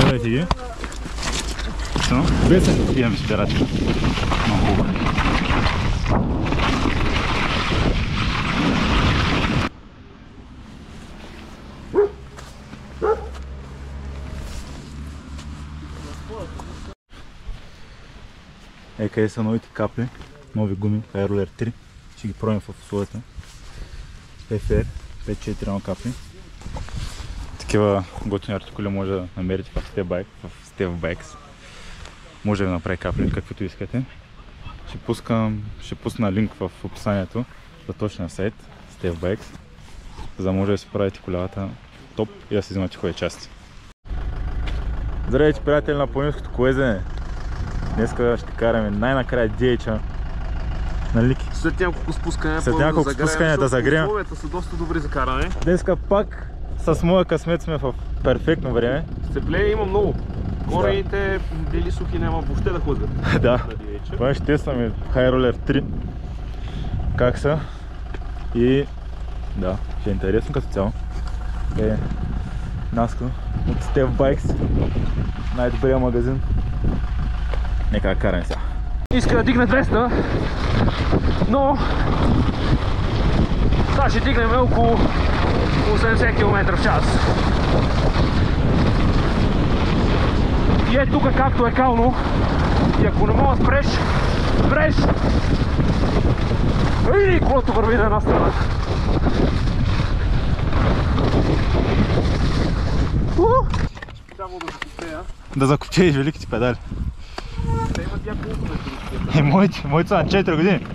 Следвайте ги. Без имам спирачка. Много хубаво. Къде са новите капли, нови гуми, Airroller 3. Ще ги пробвам в условията. FR 541 капли. Такива готини артикули може да намерите в Step Bikes. Може да направи капли, каквито искате. Ще пусна линк в описанието за точния сайт Step Bikes, за да може да си правите колелата топ и да си взимате хубави части. Здравейте, приятели на планинското колезене! Днеска ще караме най-накрая DH-а на Лики. След няколко спускания, да загреем. Условията са доста добри за каране. Днеска пак с моя късмет сме в перфектно време. Сцепление има много. Корените били сухи, няма въобще да хлъзгат. Да. Това ще тестваме Airroller 3. Как са. И да, ще е интересно като цяло. Наско от Step Bikes. Най-добрия магазин. Нека да караме сега. Иска да дигне 200, но сега ще дигнем около 80 км в час. И е тук както е кално, и ако не мога да спреш, и колото върви на една страна. Само да закупея. Да закупееш великите педали. Те имат няколко метри. Моите са на 4 години.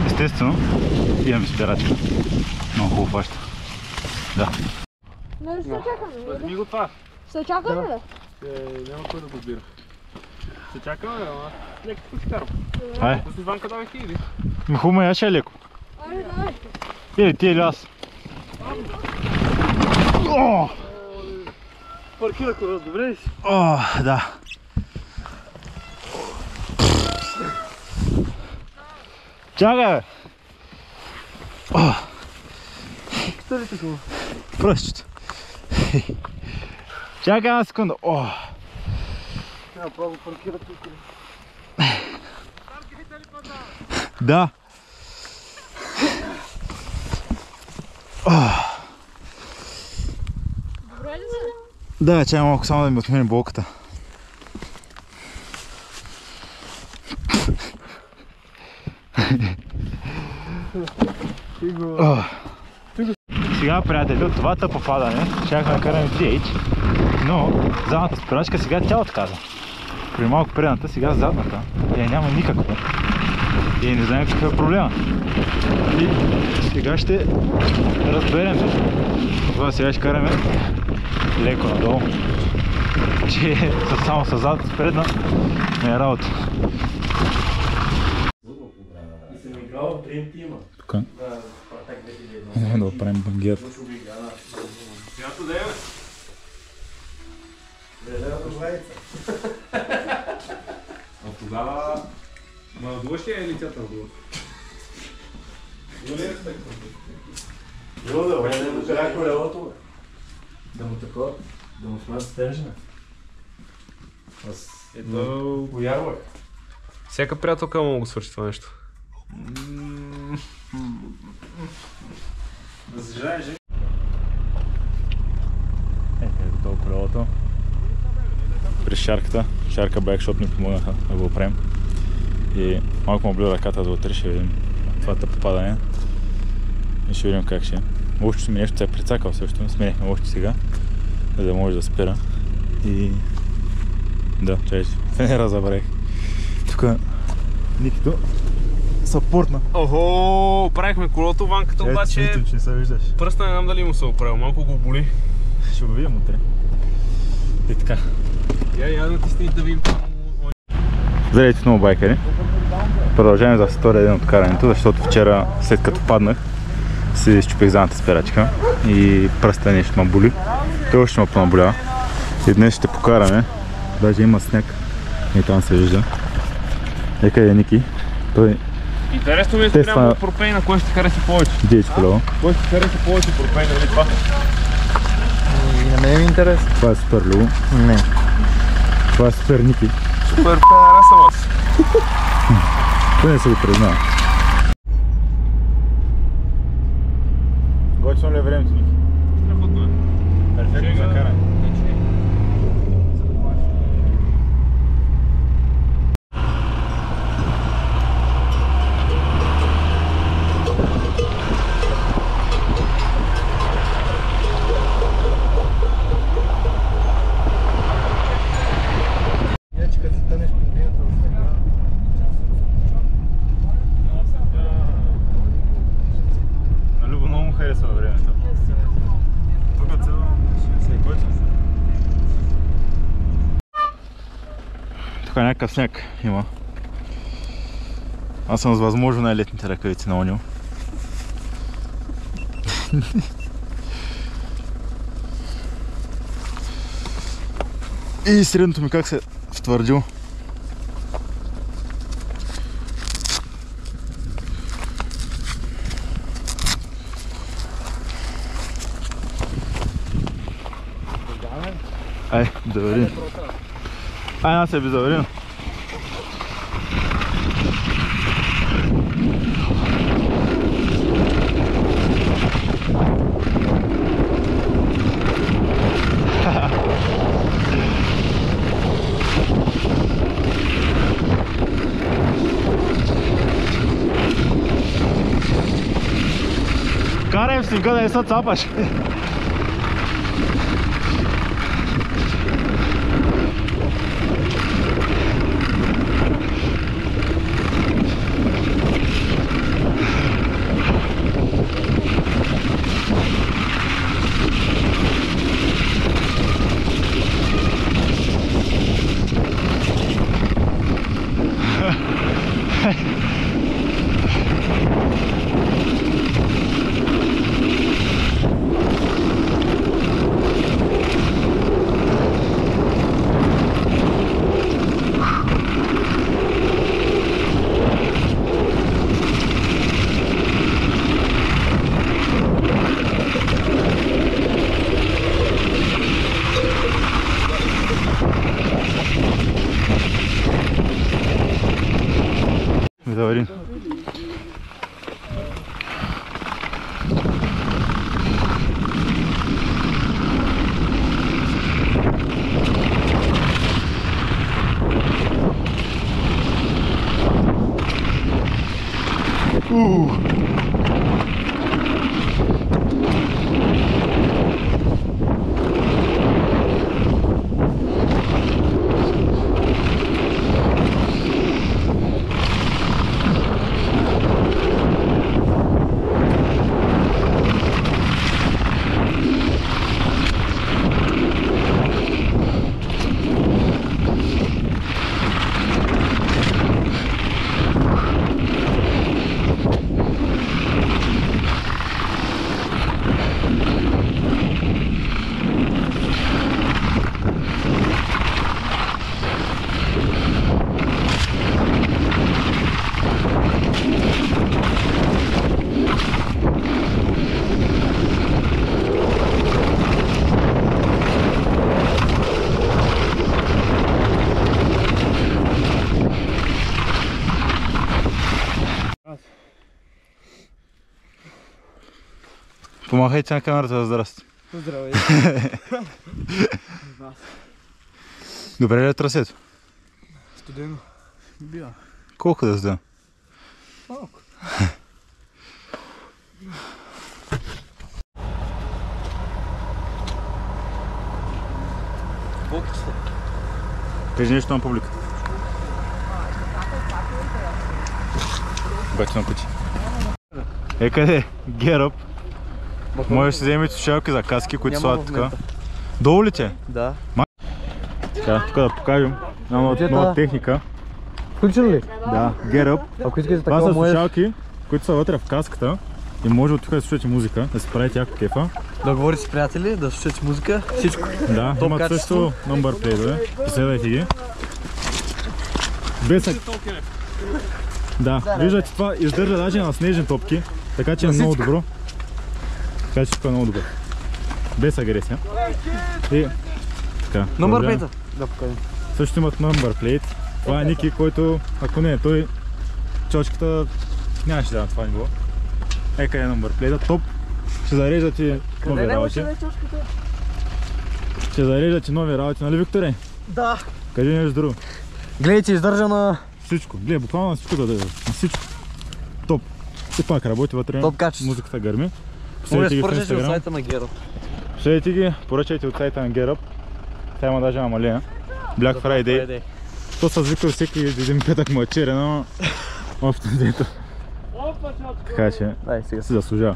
Естествено, имам спирачка. Много хубаво фаща. Да. Не, ще чакаме. Възьми го това. Ще чакаме, бе? Няма кой да го бира. Ще чакаме, ама леко ще карам. Айде. Да си Иванка давай ти или? Хубаво, я ще е леко. Айде, давай. Или ти или аз. Паркирах го, добре ли си? Да. Чакай, бе! Стърите го. Пръщето. Чакай една секунда. Трябва право паркира тук. Да. Добре ли си? Да, чакай малко само да ми отмени болката. Сега, приятели, това тъпо падане, щяхме да караме DH, но задната спирачка сега тя отказа. При малко предната, сега задната. Няма никаква. И не знаем какъв е проблема. И сега ще разберем. Това сега ще караме леко надолу. Че само с зад, с предна не е работа. И съм играл в Dream Team. Тук. Да правим бангет. Която да е, бе? А тогава... Ма надуваш ли е лицата надува? Да му такова, да му смята стенжена. Ето... Уярвай. Всяка приятелка му го свърши това нещо. Да съжаляваш, же? Ето готово колелото. През шарката. Шарка байк, защото ни помогнаха да го оправим. И малко му облива ръката да утре, ще видим твоята попадане. И ще видим как ще е. Лошото ми нещо се е прецакал също, сменяхме лошото сега, за да може да спира. И... да, чай, не разобрах. Тук Никито съпортна. Охо, правихме колото, ванката обаче... Ето, че не се виждаш. Пръста не знам дали му се оправил, малко го боли. Ще го видим утре. И така. Я натисни да видим. Здравейте много байкари. Продължаваме за втория ден от карането, защото вчера, след като паднах, си изчупих задната спирачка и пръста нещо ме боли. Той още ме понаболява. И днес ще покараме. Даже има сняг. И там се вижда. Къде е Ники? Той... Интересно ми е спрямо от пропейна, кой ще хареса повече? Диечко колело. Кой ще хареса повече пропейна или това? И на мен ми е интерес. Това е супер Любо. Не. Това е супер Ники. Супер пенара съм аз. Той не се го признава. Готино ли е времето, Ники? Страхотно е. Перфектно за каране. Тук някакъв сняг има. Аз съм с възможно най-летните ръкавици на Онио. И средното ми как се втвърдил. Ай, завери. Ай, на себе завери. Карай в снега да не се цапаш. Помахайте на камерата, здрасти. Здравей. Добре ли е трасето? Студено. Бия. Колко да сда? Малко. Бокчета. Кажи нещо на публиката. Готино куче. Къде? Геръп. Можеш да вземете слушалки за каски, които слагат така. Долу ли те? Да. Така, тук да покажем. Нова техника. Включен ли? Да, Геръп. Ако искате Това такова са можеш слушалки, които са вътре в каската. И може от тук да слушате музика, да си правите яко кефа. да говорите с приятели, да слушате музика, всичко. Да, Топ имат качество. също number plate-ове. Последвайте ги. Без... Да, виждате, това издържа даже на снежни топки, така че е много добро. Така че всичко е много добро. Без агресия. И така. Номер продължаваме. плейта. Да покажем. Също имат number plate. Това е Ники, който, ако не е той, чочката нямаше да на това ниво. Къде е number plate, топ. Ще зареждат и нови работи. Ще зареждат и нови работи, нали, Викторе? Да. Кажи нещо друго. Гледайте, издържа на Всичко, гледай, буквално на всичко да даде, на всичко. Топ. И пак работи вътре, топ качество. музиката гърми. Може Последвайте ги да в поръчате от Instagram. сайта на Геро. Следвайте ги, поръчайте от сайта на Геръп. Тя има даже намаление. Black Friday. То с Виктор всеки един петък му е черен, но общо взето. Така че Дай сега. си заслужава.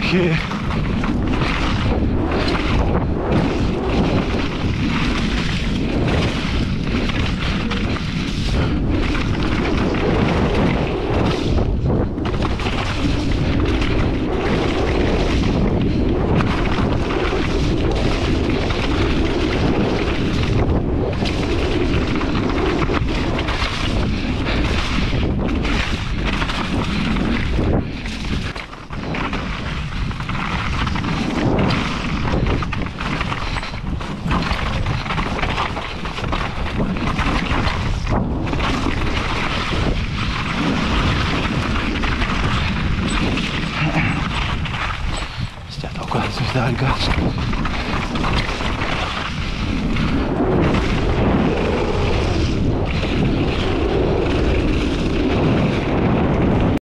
Here. Давай газ.